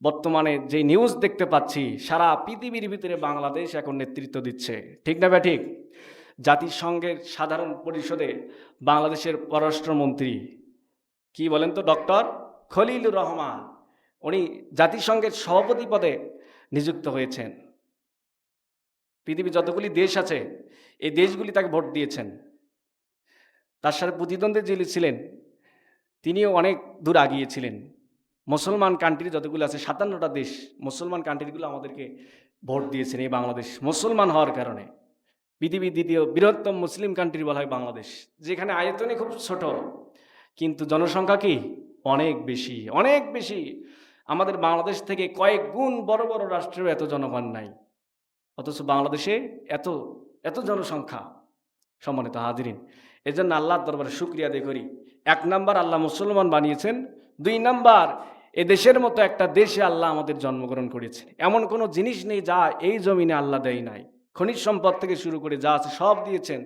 বর্তমানে যে নিউজ দেখতে পাচ্ছি, সারা পৃথিবীর ভিতরে বাংলাদেশ এখন নেতৃত্ব দিচ্ছে, ঠিক না ভাই ঠিক? জাতিসংঘের সাধারণ পরিষদে বাংলাদেশের পররাষ্ট্রমন্ত্রী কি বলেন তো, ডক্টর খলিলুর রহমান, উনি জাতিসংঘের সভাপতি পদে নিযুক্ত হয়েছেন। পৃথিবীর যতগুলি দেশ আছে এই দেশগুলি তাকে ভোট দিয়েছেন। তার সাথে প্রতিদ্বন্দ্বী যিনি ছিলেন তিনিও অনেক দূর আগিয়েছিলেন। মুসলমান কান্ট্রি যতগুলো আছে 57টা দেশ, মুসলমান কান্ট্রিগুলো আমাদেরকে ভোট দিয়েছেন এই বাংলাদেশ মুসলমান হওয়ার কারণে। পৃথিবীর দ্বিতীয় বৃহত্তম মুসলিম কান্ট্রি বলা হয় বাংলাদেশ, যেখানে আয়তনে খুব ছোট কিন্তু জনসংখ্যা কি অনেক বেশি, অনেক বেশি। আমাদের বাংলাদেশ থেকে কয়েক গুণ বড় বড় রাষ্ট্রেও এত জনগণ নাই, অথচ বাংলাদেশে এত এত জনসংখ্যা। সম্মানিত হাজিরিন, এজন্য আল্লাহর দরবারে শুকরিয়া আদায় করি। 1 নাম্বার আল্লাহ মুসলমান বানিয়েছেন, 2 নাম্বার এ দেশের মতো একটা দেশে আল্লাহ আমাদের জন্মগ্রহণ করেছে। এমন কোনো জিনিস নেই যা এই জমিনে আল্লাহ দেয় নাই। খনিজ সম্পদ থেকে শুরু করে যা আছে সব দিয়েছেন।